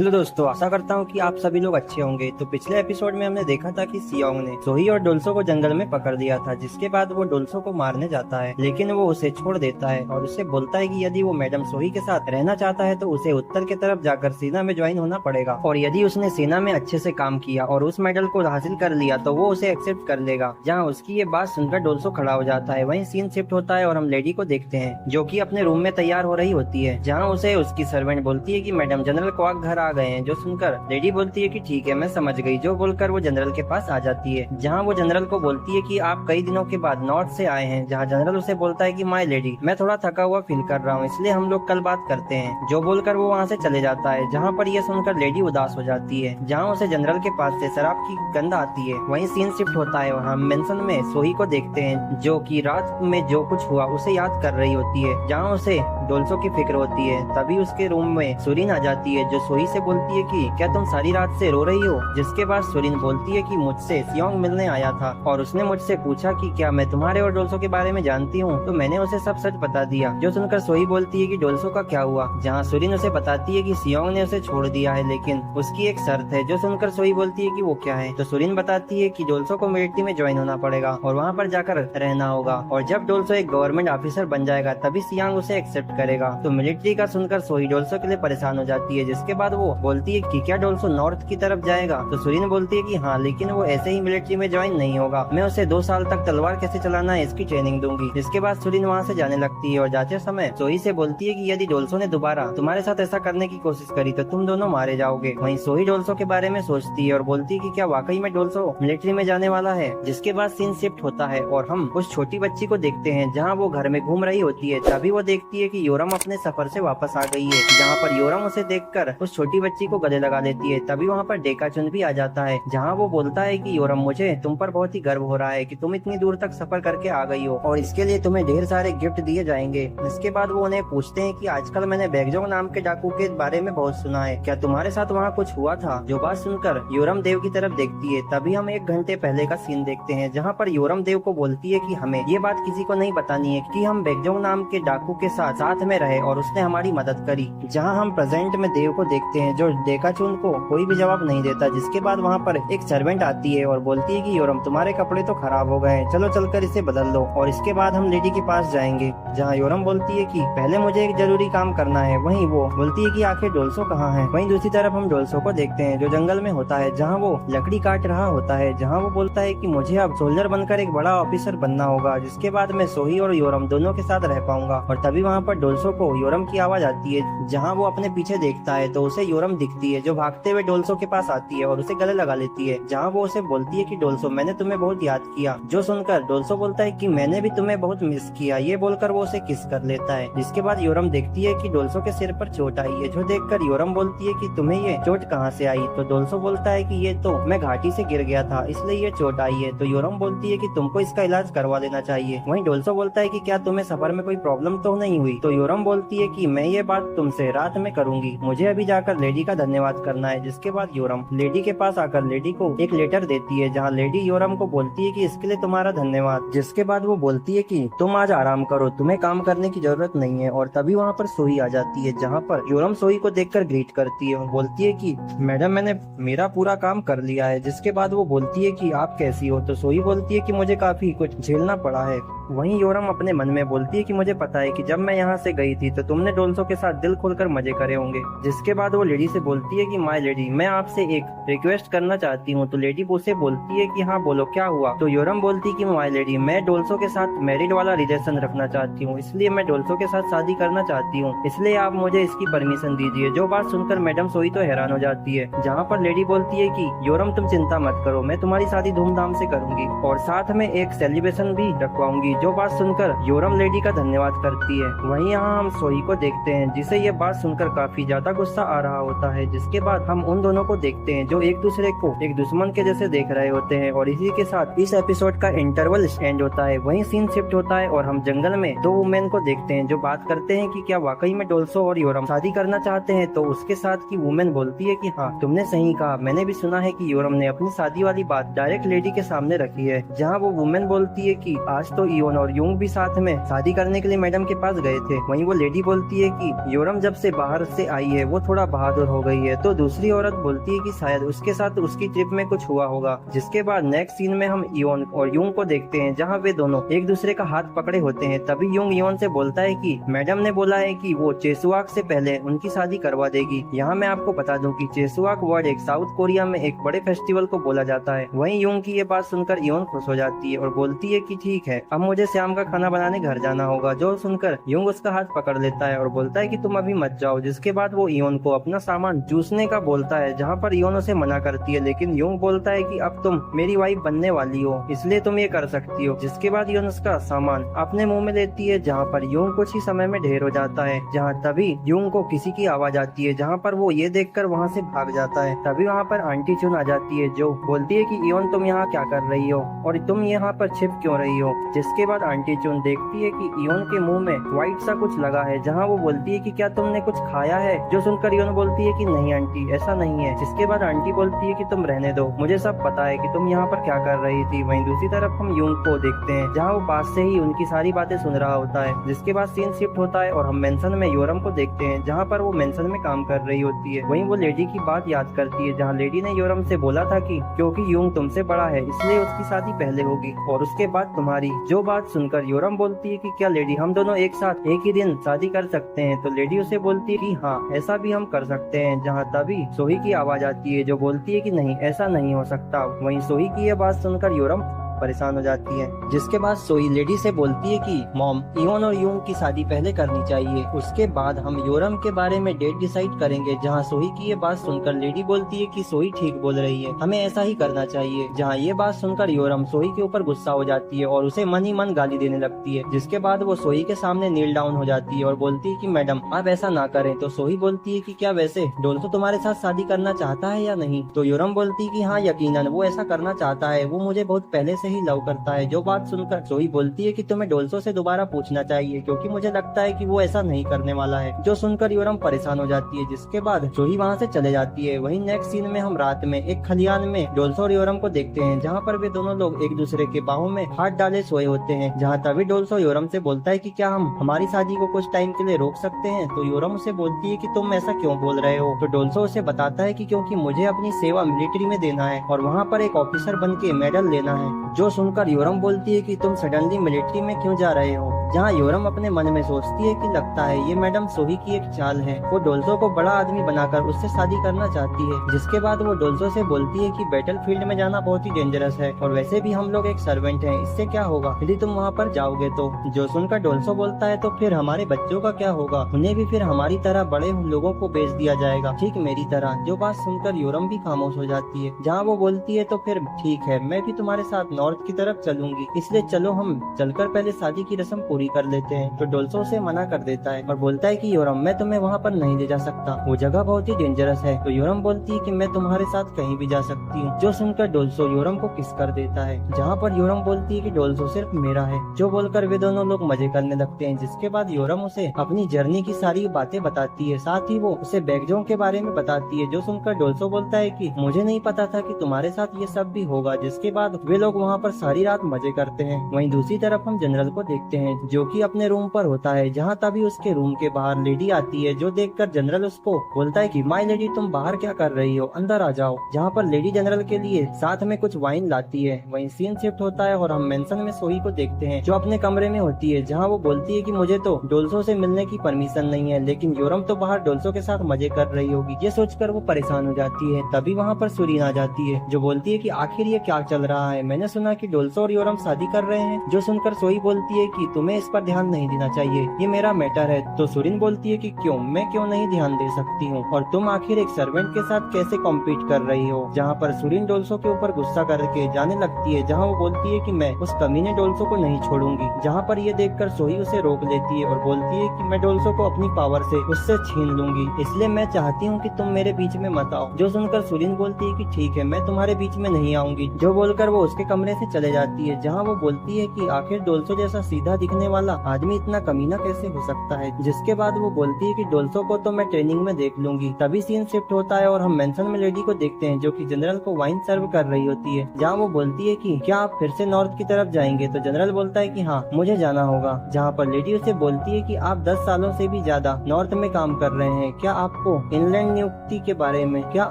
Hello दोस्तों, आशा करता हूँ कि आप सभी लोग अच्छे होंगे। तो पिछले एपिसोड में हमने देखा था कि सियोंग ने सोही और डोल्सो को जंगल में पकड़ लिया था, जिसके बाद वो डोल्सो को मारने जाता है, लेकिन वो उसे छोड़ देता है और उससे बोलता है कि यदि वो मैडम सोही के साथ रहना चाहता है तो उसे उत्तर की तरफ जाकर सेना में ज्वाइन होना पड़ेगा, और यदि उसने सेना में अच्छे से काम किया और उस मेडल को हासिल कर लिया तो वो उसे एक्सेप्ट कर लेगा। जहाँ उसकी ये बात सुनकर डोल्सो खड़ा हो जाता है। वहीं सीन शिफ्ट होता है और हम लेडी को देखते हैं जो कि अपने रूम में तैयार हो रही होती है, जहाँ उसे उसकी सर्वेंट बोलती है कि मैडम जनरल क्वाक घर आ गए हैं। जो सुनकर लेडी बोलती है कि ठीक है, मैं समझ गई। जो बोलकर वो जनरल के पास आ जाती है, जहाँ वो जनरल को बोलती है कि आप कई दिनों के बाद नॉर्थ से आए हैं। जहाँ जनरल उसे बोलता है कि माय लेडी, मैं थोड़ा थका हुआ फील कर रहा हूँ, इसलिए हम लोग कल बात करते हैं। जो बोलकर वो वहाँ से चले जाता है। जहाँ पर यह सुनकर लेडी उदास हो जाती है, जहाँ उसे जनरल के पास से शराब की गंध आती है। वहीं सीन शिफ्ट होता है और हम मेंशन में सोही को देखते हैं जो कि रात में जो कुछ हुआ उसे याद कर रही होती है, जहाँ उसे डोल्सो की फिक्र होती है। तभी उसके रूम में सुरीन आ जाती है जो सोही से बोलती है कि क्या तुम सारी रात से रो रही हो। जिसके बाद सुरीन बोलती है कि मुझसे सियोंग मिलने आया था और उसने मुझसे पूछा कि क्या मैं तुम्हारे और डोल्सो के बारे में जानती हूँ, तो मैंने उसे सब सच बता दिया। जो सुनकर सोही बोलती है कि डोल्सो का क्या हुआ, जहाँ सुरीन उसे बताती है कि सियोंग ने उसे छोड़ दिया है, लेकिन उसकी एक शर्त है। जो सुनकर सोही बोलती है कि वो क्या है, तो सुरीन बताती है कि डोल्सो को मिलिट्री में ज्वाइन होना पड़ेगा और वहाँ पर जाकर रहना होगा, और जब डोल्सो एक गवर्नमेंट ऑफिसर बन जाएगा तभी सियांग उसे एक्सेप्ट करेगा। तो मिलिट्री का सुनकर सोही डोल्सो के लिए परेशान हो जाती है। जिसके बाद वो बोलती है कि क्या डोल्सो नॉर्थ की तरफ जाएगा, तो सुरीन बोलती है कि हाँ, लेकिन वो ऐसे ही मिलिट्री में ज्वाइन नहीं होगा। मैं उसे 2 साल तक तलवार कैसे चलाना है इसकी ट्रेनिंग दूंगी। जिसके बाद सुरीन वहाँ से जाने लगती है और जाते समय सोही से बोलती है कि यदि डोल्सो ने दोबारा तुम्हारे साथ ऐसा करने की कोशिश करी तो तुम दोनों मारे जाओगे। वहीं सोही डोल्सो के बारे में सोचती है और बोलती है कि क्या वाकई में डोल्सो मिलिट्री में जाने वाला है। जिसके बाद सीन शिफ्ट होता है और हम उस छोटी बच्ची को देखते हैं जहाँ वो घर में घूम रही होती है। तभी वो देखती है कि योरम अपने सफर से वापस आ गई है, जहाँ पर योरम उसे देखकर उस छोटी बच्ची को गले लगा लेती है। तभी वहाँ पर डेकाचुन भी आ जाता है, जहाँ वो बोलता है कि योरम, मुझे तुम पर बहुत ही गर्व हो रहा है कि तुम इतनी दूर तक सफर करके आ गई हो और इसके लिए तुम्हें ढेर सारे गिफ्ट दिए जाएंगे। इसके बाद वो उन्हें पूछते हैं कि आजकल मैंने बैगजोंग नाम के डाकू के बारे में बहुत सुना है, क्या तुम्हारे साथ वहाँ कुछ हुआ था। जो बात सुनकर योरम देव की तरफ देखती है। तभी हम 1 घंटे पहले का सीन देखते हैं, जहाँ पर योरम देव को बोलती है कि हमें ये बात किसी को नहीं बतानी है कि हम बैगजोंग नाम के डाकू के साथ में रहे और उसने हमारी मदद करी। जहाँ हम प्रेजेंट में देव को देखते हैं जो डेकाचुन को कोई भी जवाब नहीं देता। जिसके बाद वहाँ पर एक सर्वेंट आती है और बोलती है कि योरम, तुम्हारे कपड़े तो खराब हो गए, चलो चलकर इसे बदल दो। और इसके बाद हम लेडी के पास जाएंगे, जहाँ योरम बोलती है कि पहले मुझे एक जरूरी काम करना है। वहीं वो बोलती है कि आखिर डोल्सो कहाँ है। वहीं दूसरी तरफ हम डोल्सो को देखते हैं जो जंगल में होता है, जहाँ वो लकड़ी काट रहा होता है, जहाँ वो बोलता है कि मुझे अब सोल्जर बनकर एक बड़ा ऑफिसर बनना होगा, जिसके बाद मैं सोही और योरम दोनों के साथ रह पाऊंगा। और तभी वहाँ पर डोल्सो को योरम की आवाज आती है, जहाँ वो अपने पीछे देखता है तो उसे योरम दिखती है जो भागते हुए डोल्सो के पास आती है और उसे गले लगा लेती है। जहाँ वो उसे बोलती है कि डोल्सो, मैंने तुम्हें बहुत याद किया। जो सुनकर डोल्सो बोलता है कि मैंने भी तुम्हें बहुत मिस किया। ये बोलकर वो उसे किस कर लेता है। जिसके बाद योरम देखती है कि डोल्सो के सिर पर चोट आई है। जो देखकर योरम बोलती है कि तुम्हें ये चोट कहाँ से आई। तो डोल्सो बोलता है कि ये तो मैं घाटी से गिर गया था इसलिए ये चोट आई है। तो योरम बोलती है कि तुमको इसका इलाज करवा लेना चाहिए। वहीं डोल्सो बोलता है कि क्या तुम्हें सफर में कोई प्रॉब्लम तो नहीं हुई। तो योरम बोलती है कि मैं ये बात तुमसे रात में करूंगी, मुझे अभी जाकर लेडी का धन्यवाद करना है। जिसके बाद योरम लेडी के पास आकर लेडी को एक लेटर देती है, जहाँ लेडी योरम को बोलती है कि इसके लिए तुम्हारा धन्यवाद। जिसके बाद वो बोलती है कि तुम आज आराम करो, तुम्हें काम करने की जरूरत नहीं है। और तभी वहाँ पर सोही आ जाती है, जहाँ पर योरम सोही को देखकर ग्रीट करती है और बोलती है कि मैडम, मैंने मेरा पूरा काम कर लिया है। जिसके बाद वो बोलती है कि आप कैसी हो। तो सोही बोलती है कि मुझे काफी कुछ झेलना पड़ा है। वहीं योरम अपने मन में बोलती है कि मुझे पता है कि जब मैं यहाँ से गई थी तो तुमने डोल्सो के साथ दिल खोलकर मजे करे होंगे। जिसके बाद वो लेडी से बोलती है कि माय लेडी, मैं आपसे एक रिक्वेस्ट करना चाहती हूँ। तो लेडी उसे बोलती है कि हाँ बोलो, क्या हुआ। तो योरम बोलती है कि माय लेडी, मैं डोल्सो के साथ मैरिड वाला रिलेशन रखना चाहती हूँ, इसलिए मैं डोल्सो के साथ शादी करना चाहती हूँ, इसलिए आप मुझे इसकी परमिशन दीजिए। जो बात सुनकर मैडम सोही तो हैरान हो जाती है, जहाँ पर लेडी बोलती है कि योरम, तुम चिंता मत करो, मैं तुम्हारी शादी धूमधाम से करूंगी और साथ में एक सेलिब्रेशन भी रखवाऊंगी। जो बात सुनकर योरम लेडी का धन्यवाद करती है। वहीं यहाँ हम सोही को देखते हैं जिसे ये बात सुनकर काफी ज्यादा गुस्सा आ रहा होता है। जिसके बाद हम उन दोनों को देखते हैं जो एक दूसरे को एक दुश्मन के जैसे देख रहे होते हैं। और इसी के साथ इस एपिसोड का इंटरवल एंड होता है। वहीं सीन शिफ्ट होता है और हम जंगल में 2 वुमेन को देखते हैं जो बात करते हैं कि क्या वाकई में डोल्सो और योरम शादी करना चाहते हैं। तो उसके साथ की वुमेन बोलती है कि हाँ, तुमने सही कहा, मैंने भी सुना है कि योरम ने अपनी शादी वाली बात डायरेक्ट लेडी के सामने रखी है। जहाँ वो वुमेन बोलती है कि आज तो इयोन और यूंग भी साथ में शादी करने के लिए मैडम के पास गए थे। वहीं वो लेडी बोलती है कि योरम जब से बाहर से आई है वो थोड़ा बहादुर हो गई है। तो दूसरी औरत बोलती है कि शायद उसके साथ उसकी ट्रिप में कुछ हुआ होगा। जिसके बाद नेक्स्ट सीन में हम इयोन और यूंग को देखते हैं, जहाँ वे दोनों एक दूसरे का हाथ पकड़े होते हैं। तभी यूंग इयोन से बोलता है कि मैडम ने बोला है कि वो चेसुआक से पहले उनकी शादी करवा देगी। यहाँ मैं आपको बता दूं कि चेसुआक वर्ड एक साउथ कोरिया में एक बड़े फेस्टिवल को बोला जाता है। वहीं यूंग की ये बात सुनकर इयोन खुश हो जाती है और बोलती है कि ठीक है, अब मुझे शाम का खाना बनाने घर जाना होगा। जो सुनकर यूंग उसका हाथ पकड़ लेता है और बोलता है कि तुम अभी मत जाओ। जिसके बाद वो इयोन को अपना सामान चूसने का बोलता है, जहाँ पर इयोन उसे मना करती है, लेकिन यूंग बोलता है कि अब तुम मेरी वाइफ बनने वाली हो, इसलिए तुम ये कर सकती हो। जिसके बाद इयोन उसका सामान अपने मुंह में लेती है, जहाँ पर यूंग कुछ ही समय में ढेर हो जाता है। जहाँ तभी यूंग को किसी की आवाज आती है, जहाँ पर वो ये देखकर वहाँ से भाग जाता है। तभी वहाँ पर आंटी चुन आ जाती है, जो बोलती है कि इयोन तुम यहाँ क्या कर रही हो और तुम यहाँ पर छिप क्यों रही हो। जिसके बाद आंटी चुन देखती है कि इयोन के मुंह में व्हाइट सा कुछ लगा है, जहाँ वो बोलती है कि क्या तुमने कुछ खाया है। जो सुनकर इयोन बोलती है कि नहीं आंटी, ऐसा नहीं है। जिसके बाद आंटी बोलती है कि तुम रहने दो, मुझे सब पता है कि तुम यहाँ पर क्या कर रही थी। वहीं दूसरी तरफ हम यूंग को देखते हैं, जहाँ वो पास से ही उनकी सारी बातें सुन रहा होता है। जिसके बाद सीन शिफ्ट होता है और हम मेंशन में योरम को देखते हैं, जहाँ पर वो मेंशन में काम कर रही होती है। वहीं वो लेडी की बात याद करती है, जहाँ लेडी ने योरम से बोला था कि क्योंकि यूंग तुमसे बड़ा है इसलिए उसकी शादी पहले होगी और उसके बाद तुम्हारी। जो बात सुनकर योरम बोलती है कि क्या लेडी हम दोनों एक साथ एक ही दिन शादी कर सकते हैं। तो लेडी उसे बोलती है कि हाँ, ऐसा भी हम कर सकते हैं। जहाँ तभी सोही की आवाज आती है, जो बोलती है कि नहीं, ऐसा नहीं हो सकता। वहीं सोही की यह बात सुनकर योरम परेशान हो जाती है। जिसके बाद सोई लेडी से बोलती है कि मॉम, इयोन और यूंग की शादी पहले करनी चाहिए, उसके बाद हम योरम के बारे में डेट डिसाइड करेंगे। जहां सोई की ये बात सुनकर लेडी बोलती है कि सोई ठीक बोल रही है, हमें ऐसा ही करना चाहिए। जहां ये बात सुनकर योरम सोई के ऊपर गुस्सा हो जाती है और उसे मन ही मन गाली देने लगती है। जिसके बाद वो सोई के सामने नील डाउन हो जाती है और बोलती है कि मैडम आप ऐसा ना करें। तो सोई बोलती है कि क्या वैसे डोल्सो तुम्हारे साथ शादी करना चाहता है या नहीं। तो योरम बोलती है कि हाँ, यकीनन वो ऐसा करना चाहता है, वो मुझे बहुत पहले से ही लव करता है। जो बात सुनकर सोई बोलती है कि तुम्हें डोल्सो से दोबारा पूछना चाहिए, क्योंकि मुझे लगता है कि वो ऐसा नहीं करने वाला है। जो सुनकर योरम परेशान हो जाती है। जिसके बाद सोई वहाँ से चले जाती है। वहीं नेक्स्ट सीन में हम रात में एक खलियान में डोल्सो और योरम को देखते हैं, जहाँ पर वे दोनों लोग एक दूसरे के बाहों में हाथ डाले सोए होते हैं। जहाँ तभी डोल्सो योरम से बोलता है कि क्या हम हमारी शादी को कुछ टाइम के लिए रोक सकते हैं। तो योरम उसे बोलती है कि तुम ऐसा क्यों बोल रहे हो। तो डोल्सो उसे बताता है कि क्योंकि मुझे अपनी सेवा मिलिट्री में देना है और वहाँ पर एक ऑफिसर बन के मेडल लेना है। जो सुनकर योरम बोलती है कि तुम सडनली मिलिट्री में क्यों जा रहे हो। जहाँ योरम अपने मन में सोचती है कि लगता है ये मैडम सोही की एक चाल है, वो डोल्सो को बड़ा आदमी बनाकर उससे शादी करना चाहती है। जिसके बाद वो डोल्सो से बोलती है कि बैटल फील्ड में जाना बहुत ही डेंजरस है और वैसे भी हम लोग एक सर्वेंट हैं, इससे क्या होगा यदि तुम वहाँ पर जाओगे तो। जो सुनकर डोल्सो बोलता है तो फिर हमारे बच्चों का क्या होगा, उन्हें भी फिर हमारी तरह बड़े लोगों को बेच दिया जाएगा, ठीक मेरी तरह। जो बात सुनकर योरम भी खामोश हो जाती है। जहाँ वो बोलती है तो फिर ठीक है, मैं भी तुम्हारे साथ नॉर्थ की तरफ चलूंगी, इसलिए चलो हम चलकर पहले शादी की रस्म पूरी कर लेते हैं। तो डोल्सो से मना कर देता है और बोलता है कि योरम मैं तुम्हें वहाँ पर नहीं ले जा सकता, वो जगह बहुत ही डेंजरस है। तो योरम बोलती है कि मैं तुम्हारे साथ कहीं भी जा सकती हूँ। जो सुनकर डोल्सो योरम को किस कर देता है, जहाँ पर योरम बोलती है कि डोल्सो सिर्फ मेरा है। जो बोलकर वे दोनों लोग मजे करने लगते हैं। जिसके बाद योरम उसे अपनी जर्नी की सारी बातें बताती है, साथ ही वो उसे बैकजों के बारे में बताती है। जो सुनकर डोल्सो बोलता है कि मुझे नहीं पता था कि तुम्हारे साथ ये सब भी होगा। जिसके बाद वे लोग वहाँ पर सारी रात मजे करते हैं। वहीं दूसरी तरफ हम जनरल को देखते हैं, जो कि अपने रूम पर होता है। जहाँ तभी उसके रूम के बाहर लेडी आती है, जो देखकर जनरल उसको बोलता है कि माय लेडी तुम बाहर क्या कर रही हो, अंदर आ जाओ। जहाँ पर लेडी जनरल के लिए साथ में कुछ वाइन लाती है। वहीं सीन शिफ्ट होता है और हम मेंशन में सोही को देखते हैं, जो अपने कमरे में होती है। जहाँ वो बोलती है कि मुझे तो डोल्सो से मिलने की परमिशन नहीं है, लेकिन योरम तो बाहर डोल्सो के साथ मजे कर रही होगी। ये सोचकर वो परेशान हो जाती है। तभी वहाँ पर सुरीन आ जाती है, जो बोलती है कि आखिर ये क्या चल रहा है, मैंने सुना कि डोल्सो और योरम शादी कर रहे हैं। जो सुनकर सोही बोलती है कि तुम्हें इस पर ध्यान नहीं देना चाहिए, ये मेरा मैटर है। तो सुरीन बोलती है कि क्यों, मैं क्यों नहीं ध्यान दे सकती हूँ, और तुम आखिर एक सर्वेंट के साथ कैसे कॉम्पीट कर रही हो। जहाँ पर सुरीन डोल्सो के ऊपर गुस्सा करके जाने लगती है, जहाँ वो बोलती है कि मैं उस कमीने डोल्सो को नहीं छोड़ूंगी। जहाँ पर ये देखकर सोही उसे रोक लेती है और बोलती है कि मैं डोल्सो को अपनी पावर से उससे छीन लूंगी, इसलिए मैं चाहती हूँ कि तुम मेरे बीच में मत आओ। जो सुनकर सुरीन बोलती है कि ठीक है, मैं तुम्हारे बीच में नहीं आऊंगी। जो बोलकर वो उसके कमरे से चले जाती है, जहाँ वो बोलती है कि आखिर डोल्सो जैसा सीधा दिखने करने वाला आदमी इतना कमीना कैसे हो सकता है। जिसके बाद वो बोलती है कि डोल्सो को तो मैं ट्रेनिंग में देख लूंगी। तभी सीन शिफ्ट होता है और हम मेंशन में लेडी को देखते हैं जो कि जनरल को वाइन सर्व कर रही होती है, जहाँ वो बोलती है कि क्या आप फिर से नॉर्थ की तरफ जाएंगे। तो जनरल बोलता है कि हाँ मुझे जाना होगा। जहाँ पर लेडी उसे बोलती है कि आप 10 सालों से भी ज्यादा नॉर्थ में काम कर रहे हैं, क्या आपको इनलैंड नियुक्ति के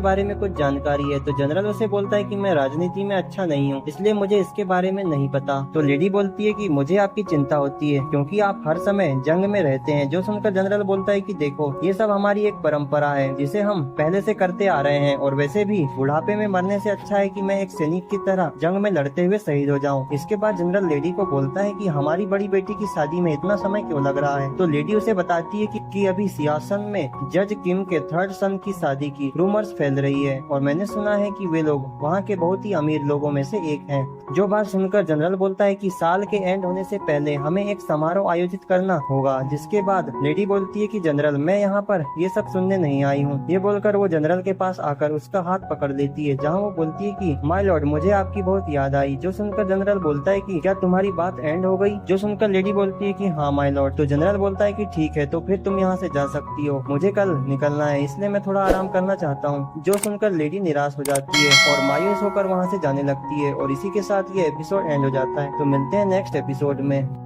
बारे में कुछ जानकारी है। तो जनरल उसे बोलता है कि मैं राजनीति में अच्छा नहीं हूँ, इसलिए मुझे इसके बारे में नहीं पता। तो लेडी बोलती है कि मुझे आपकी चिंता होती है क्योंकि आप हर समय जंग में रहते हैं। जो सुनकर जनरल बोलता है कि देखो ये सब हमारी एक परंपरा है जिसे हम पहले से करते आ रहे हैं, और वैसे भी बुढ़ापे में मरने से अच्छा है कि मैं एक सैनिक की तरह जंग में लड़ते हुए शहीद हो जाऊं। इसके बाद जनरल लेडी को बोलता है कि हमारी बड़ी बेटी की शादी में इतना समय क्यों लग रहा है। तो लेडी उसे बताती है कि अभी सियासन में जज किम के 3rd सन की शादी की रूमर्स फैल रही है और मैंने सुना है कि वे लोग वहाँ के बहुत ही अमीर लोगों में से एक हैं। जो बात सुनकर जनरल बोलता है कि साल के एंड होने से पहले हमें एक समारोह आयोजित करना होगा। जिसके बाद लेडी बोलती है कि जनरल मैं यहाँ पर ये सब सुनने नहीं आई हूँ। ये बोलकर वो जनरल के पास आकर उसका हाथ पकड़ लेती है, जहाँ वो बोलती है कि माय लॉर्ड मुझे आपकी बहुत याद आई। जो सुनकर जनरल बोलता है कि क्या तुम्हारी बात एंड हो गई। जो सुनकर लेडी बोलती है कि हाँ माय लॉर्ड। तो जनरल बोलता है कि ठीक है तो फिर तुम यहाँ से जा सकती हो, मुझे कल निकलना है इसलिए मैं थोड़ा आराम करना चाहता हूँ। जो सुनकर लेडी निराश हो जाती है और मायूस होकर वहाँ से जाने लगती है और इसी के साथ ये एपिसोड एंड हो जाता है। तो मिलते हैं नेक्स्ट एपिसोड में।